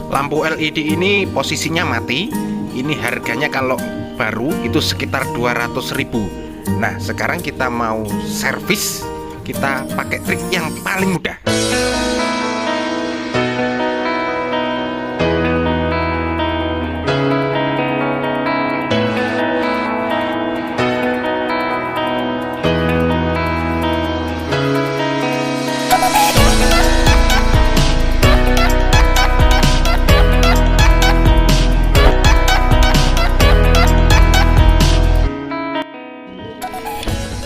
Lampu LED ini posisinya mati. Ini harganya kalau baru itu sekitar 200.000. Nah, sekarang kita mau servis, kita pakai trik yang paling mudah.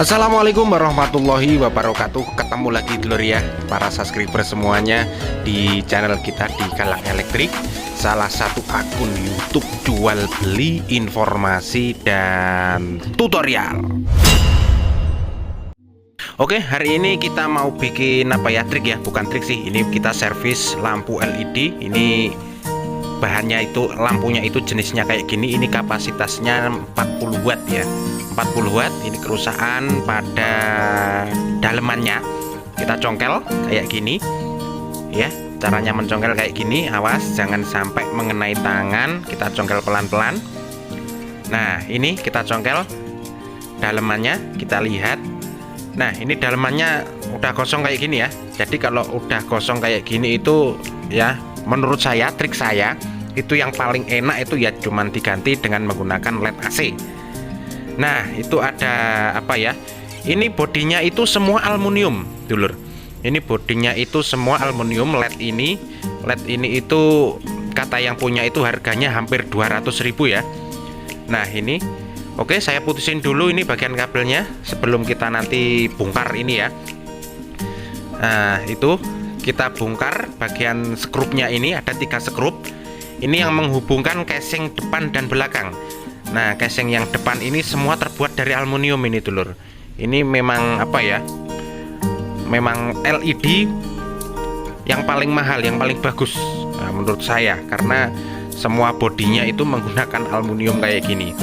Assalamualaikum warahmatullahi wabarakatuh. Ketemu lagi dulur ya, para subscriber semuanya di channel kita di Galang Elektrik, salah satu akun YouTube jual beli informasi dan tutorial. Oke, hari ini kita mau bikin apa ya, trik ya, bukan trik sih, ini kita servis lampu LED. Ini bahannya itu, lampunya itu jenisnya kayak gini. Ini kapasitasnya 40 watt ya, 40 watt. Ini kerusakan pada dalemannya. Kita congkel kayak gini ya, caranya mencongkel kayak gini. Awas jangan sampai mengenai tangan, kita congkel pelan-pelan. Nah, ini kita congkel dalemannya, kita lihat. Nah, ini dalemannya udah kosong kayak gini ya. Jadi kalau udah kosong kayak gini itu ya, menurut saya, trik saya itu yang paling enak itu ya cuman diganti dengan menggunakan LED AC. Nah, itu ada apa ya, ini bodinya itu semua aluminium dulur. Ini bodinya itu semua aluminium. LED ini itu kata yang punya itu harganya hampir 200.000 ya. Nah, ini oke, saya putusin dulu ini bagian kabelnya sebelum kita nanti bongkar ini ya. Nah, itu kita bongkar bagian skrupnya. Ini ada 3 skrup. Ini yang menghubungkan casing depan dan belakang. Nah, casing yang depan ini semua terbuat dari aluminium ini dulur. Ini memang apa ya, memang LED yang paling mahal, yang paling bagus, nah, menurut saya, karena semua bodinya itu menggunakan aluminium kayak gini.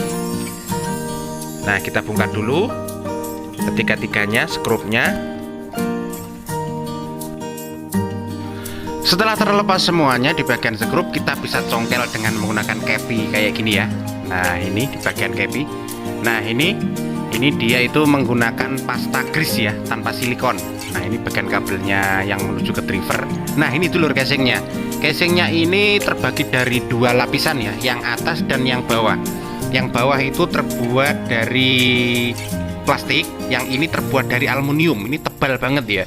Nah, kita bongkar dulu ketiga-tiganya skrupnya. Setelah terlepas semuanya di bagian skrup, kita bisa congkel dengan menggunakan kepi kayak gini ya. Nah, ini di bagian kepi. Nah, ini dia itu menggunakan pasta grease ya, tanpa silikon. Nah, ini bagian kabelnya yang menuju ke driver. Nah, ini dulur casingnya. Casingnya ini terbagi dari 2 lapisan ya, yang atas dan yang bawah. Yang bawah itu terbuat dari plastik, yang ini terbuat dari aluminium. Ini tebal banget ya.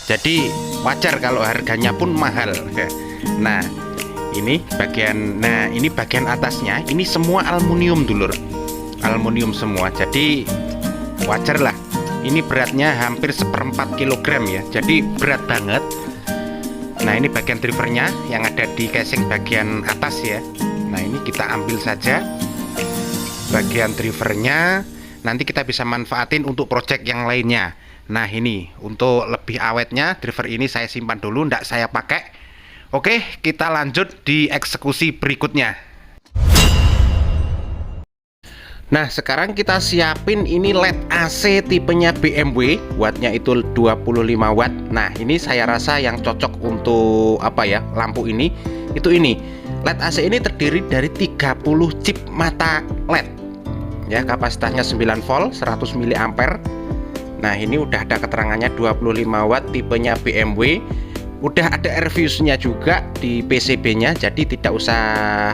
Jadi wajar kalau harganya pun mahal. Nah, ini bagian atasnya ini semua aluminium dulur. Aluminium semua. Jadi wajar lah. Ini beratnya hampir 1/4 kilogram ya. Jadi berat banget. Nah, ini bagian drivernya yang ada di casing bagian atas ya. Nah, ini kita ambil saja bagian drivernya. Nanti kita bisa manfaatin untuk project yang lainnya. Nah, ini untuk lebih awetnya driver ini saya simpan dulu, ndak saya pakai. Oke, kita lanjut di eksekusi berikutnya. Nah, sekarang kita siapin ini LED AC tipenya BMW, wattnya itu 25 watt. Nah, ini saya rasa yang cocok untuk apa ya, lampu ini. Itu ini LED AC ini terdiri dari 30 chip mata LED ya, kapasitasnya 9 volt 100 mA. Nah, ini udah ada keterangannya 25 watt, tipenya BMW. Udah ada air fuse-nya juga di PCB-nya, jadi tidak usah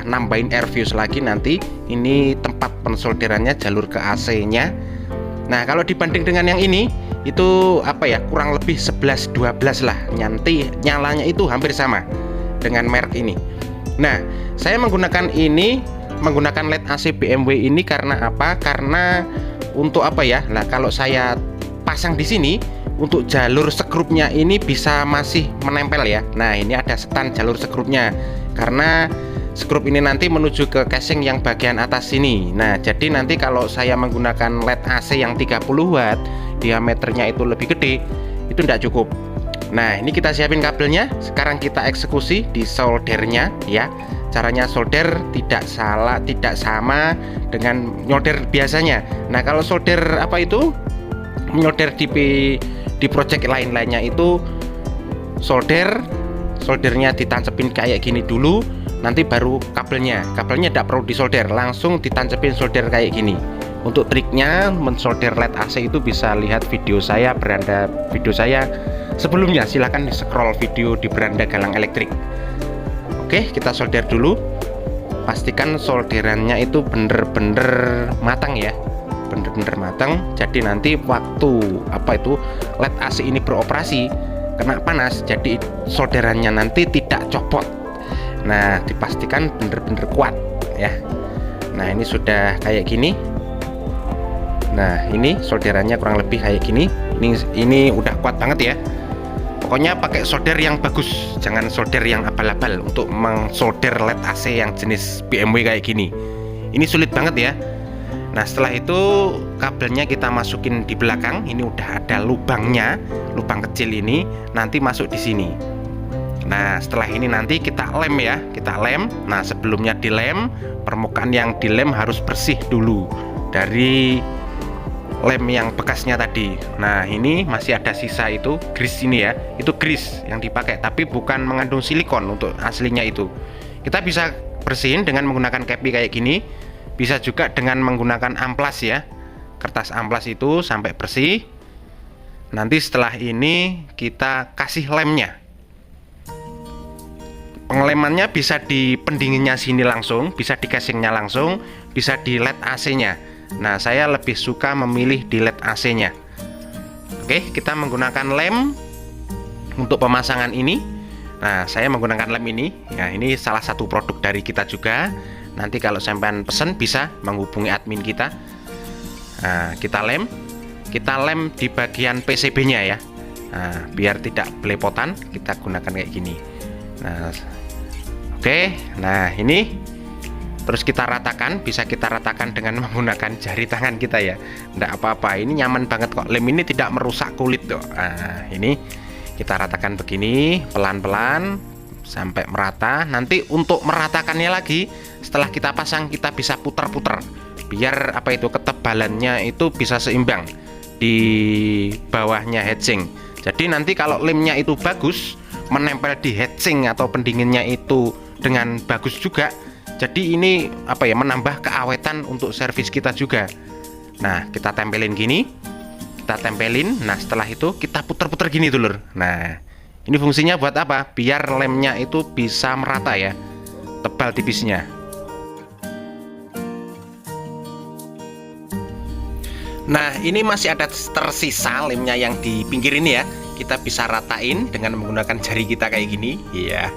nambahin air fuse lagi nanti. Ini tempat pensolderannya, jalur ke AC-nya. Nah, kalau dibanding dengan yang ini, itu apa ya, kurang lebih 11-12 lah. Nanti nyalanya itu hampir sama dengan merek ini. Nah, saya menggunakan LED AC BMW ini karena apa? Karena untuk apa ya? Nah, kalau saya pasang di sini untuk jalur skrupnya ini bisa masih menempel ya. Nah, ini ada stand jalur skrupnya karena skrup ini nanti menuju ke casing yang bagian atas sini. Nah, jadi nanti kalau saya menggunakan LED AC yang 30 watt, diameternya itu lebih gede, itu tidak cukup. Nah, ini kita siapin kabelnya. Sekarang kita eksekusi di soldernya ya. Caranya solder tidak sama dengan nyolder biasanya. Nah, kalau solder apa itu, nyolder di project lainnya itu soldernya ditancepin kayak gini dulu, nanti baru kabelnya tidak perlu disolder, langsung ditancepin solder kayak gini. Untuk triknya mensolder LED AC itu bisa lihat video saya, beranda video saya sebelumnya, silahkan di scroll video di beranda Galang Elektrik. Oke, kita solder dulu. Pastikan solderannya itu bener-bener matang ya, bener-bener matang. Jadi nanti waktu LED AC ini beroperasi kena panas, jadi solderannya nanti tidak copot. Nah, dipastikan bener-bener kuat ya. Nah, ini sudah kayak gini. Nah, ini solderannya kurang lebih kayak gini. Ini udah kuat banget ya. Pokoknya pakai solder yang bagus, jangan solder yang abal-abal untuk mengsolder LED AC yang jenis BMW kayak gini. Ini sulit banget ya. Nah, setelah itu kabelnya kita masukin di belakang. Ini udah ada lubangnya, lubang kecil ini nanti masuk di sini. Nah, setelah ini nanti kita lem ya, kita lem. Nah, sebelumnya dilem, permukaan yang dilem harus bersih dulu dari lem yang bekasnya tadi. Nah, ini masih ada sisa itu grease ini ya, itu grease yang dipakai, tapi bukan mengandung silikon untuk aslinya itu. Kita bisa bersihin dengan menggunakan kepi kayak gini, bisa juga dengan menggunakan amplas ya, kertas amplas itu sampai bersih. Nanti setelah ini kita kasih lemnya. Pengelemannya bisa di pendinginnya sini langsung, bisa di casingnya langsung, bisa di LED AC-nya. Nah, saya lebih suka memilih di LED AC-nya. Oke, kita menggunakan lem untuk pemasangan ini. Nah, saya menggunakan lem ini. Nah, ini salah satu produk dari kita juga. Nanti kalau sampean pesen bisa menghubungi admin kita. Nah, kita lem di bagian PCB-nya ya. Nah, biar tidak belepotan, kita gunakan kayak gini. Nah, oke. Nah, ini terus kita ratakan, bisa kita ratakan dengan menggunakan jari tangan kita ya. Nggak apa-apa, ini nyaman banget kok. Lem ini tidak merusak kulit tuh. Nah, ini kita ratakan begini, pelan-pelan sampai merata. Nanti untuk meratakannya lagi, setelah kita pasang kita bisa putar-putar, biar ketebalannya itu bisa seimbang di bawahnya heatsink. Jadi nanti kalau lemnya itu bagus, menempel di heatsink atau pendinginnya itu dengan bagus juga. Jadi ini menambah keawetan untuk servis kita juga. Nah, kita tempelin gini, kita tempelin. Nah, setelah itu kita putar-putar gini dulur. Nah, ini fungsinya buat apa? Biar lemnya itu bisa merata ya, tebal tipisnya. Nah, ini masih ada tersisa lemnya yang di pinggir ini ya. Kita bisa ratain dengan menggunakan jari kita kayak gini. Iya.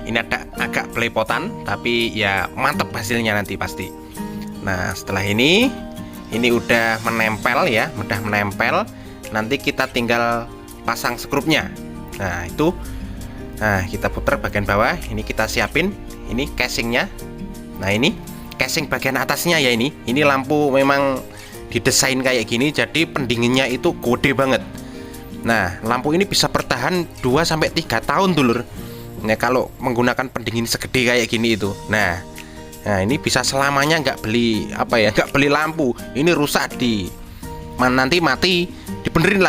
Ini ada agak belepotan, tapi ya mantep hasilnya nanti pasti. Nah, setelah ini udah menempel ya, mudah menempel. Nanti kita tinggal pasang skrupnya. Nah, itu. Nah, kita putar bagian bawah. Ini kita siapin. Ini casingnya. Nah, ini casing bagian atasnya ya ini. Ini lampu memang didesain kayak gini, jadi pendinginnya itu gede banget. Nah, lampu ini bisa bertahan 2-3 tahun dulur. Nah, kalau menggunakan pendingin segede kayak gini itu. Nah, ini bisa selamanya nggak beli lampu. Ini rusak nanti mati dibenerin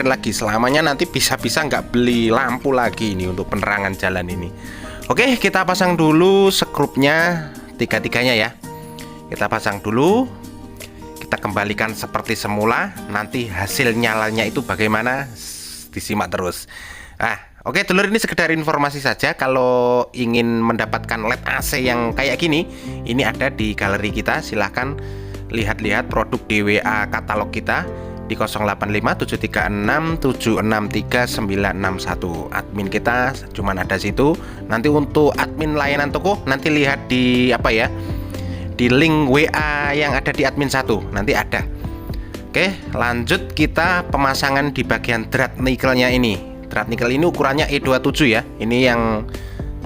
lagi, selamanya nanti bisa-bisa nggak beli lampu lagi ini untuk penerangan jalan ini. Oke, kita pasang dulu skrupnya tiga-tiganya ya. Kita pasang dulu. Kita kembalikan seperti semula. Nanti hasil nyalanya itu bagaimana, disimak terus. Oke dulur, ini sekedar informasi saja. Kalau ingin mendapatkan LED AC yang kayak gini, ini ada di galeri kita. Silahkan lihat-lihat produk DWA katalog kita di 085736763961. Admin kita cuman ada situ. Nanti untuk admin layanan toko, nanti lihat di di link WA yang ada di admin 1 nanti ada. Oke, lanjut kita pemasangan di bagian drat nikelnya ini. Drat nikel ini ukurannya E27 ya. Ini yang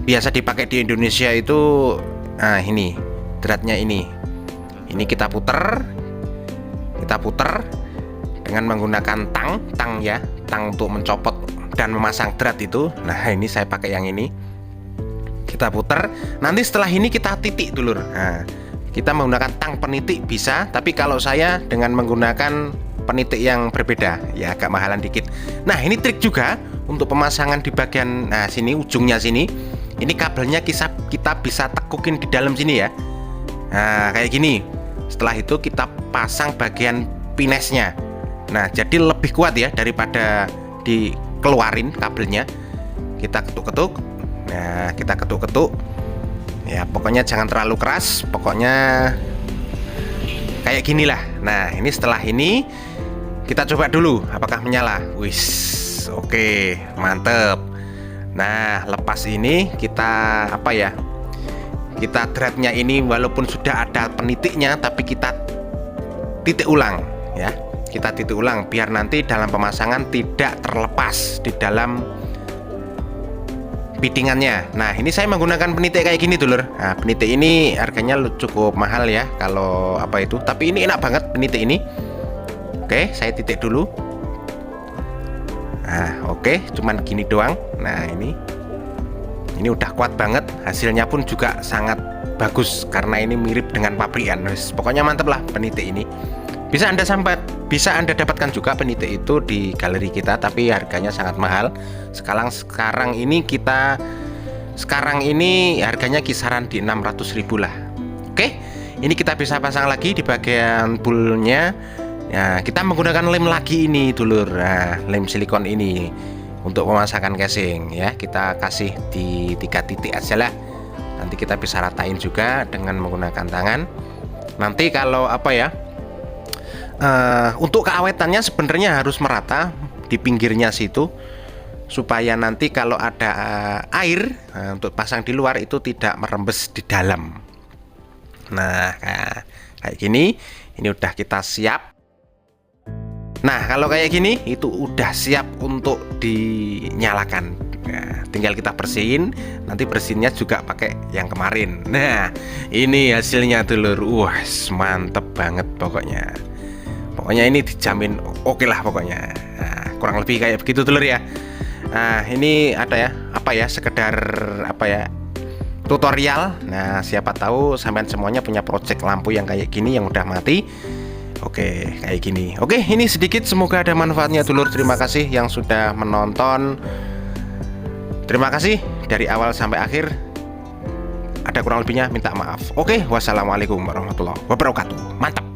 biasa dipakai di Indonesia itu. Nah, ini dratnya ini. Ini kita puter dengan menggunakan tang ya, tang untuk mencopot dan memasang drat itu. Nah, ini saya pakai yang ini. Kita puter. Nanti setelah ini kita titik dulur. Nah, kita menggunakan tang penitik bisa, tapi kalau saya dengan menggunakan penitik yang berbeda ya, agak mahalan dikit. Nah, ini trik juga untuk pemasangan di bagian sini, ujungnya sini. Ini kabelnya kita bisa tekukin di dalam sini ya. Nah, kayak gini. Setelah itu kita pasang bagian pinesnya. Nah, jadi lebih kuat ya daripada dikeluarin kabelnya. Kita ketuk-ketuk. Nah, kita ketuk-ketuk. Ya, pokoknya jangan terlalu keras. Pokoknya kayak gini lah. Nah, ini setelah ini kita coba dulu apakah menyala. Wis, oke, mantep. Nah, lepas ini kita apa ya? Kita threadnya ini walaupun sudah ada penitiknya, tapi kita titik ulang ya. Kita titik ulang biar nanti dalam pemasangan tidak terlepas di dalam fittingannya. Nah, ini saya menggunakan penitik kayak gini dulur. Nah, penitik ini harganya cukup mahal ya kalau apa itu, tapi ini enak banget penitik ini. Oke, saya titik dulu. Nah, oke, cuman gini doang. Nah, ini udah kuat banget. Hasilnya pun juga sangat bagus karena ini mirip dengan pabrikan. Pokoknya mantep lah penitik ini. Bisa Anda dapatkan juga penitik itu di galeri kita, tapi harganya sangat mahal. Sekarang ini harganya kisaran di 600.000 lah. Oke, ini kita bisa pasang lagi di bagian bullnya. Ya, kita menggunakan lem lagi ini dulur. Nah, lem silikon ini untuk pemasangan casing ya. Kita kasih di 3 titik aja lah. Nanti kita bisa ratain juga dengan menggunakan tangan. Nanti kalau apa ya, untuk keawetannya sebenarnya harus merata di pinggirnya situ, supaya nanti kalau ada air untuk pasang di luar itu tidak merembes di dalam. Nah, kayak gini, ini udah kita siap. Nah, kalau kayak gini itu udah siap untuk dinyalakan. Nah, tinggal kita bersihin. Nanti bersihinnya juga pakai yang kemarin. Nah, ini hasilnya dulur. Wah, mantep banget pokoknya. Pokoknya ini dijamin oke lah pokoknya. Nah, kurang lebih kayak begitu dulur ya. Nah, ini ada ya, apa ya, sekedar apa ya, tutorial. Nah, siapa tahu sampean semuanya punya project lampu yang kayak gini yang udah mati. Oke, kayak gini. Oke, ini sedikit, semoga ada manfaatnya dulur. Terima kasih yang sudah menonton. Terima kasih dari awal sampai akhir. Ada kurang lebihnya minta maaf. Oke, wassalamualaikum warahmatullahi wabarakatuh. Mantap.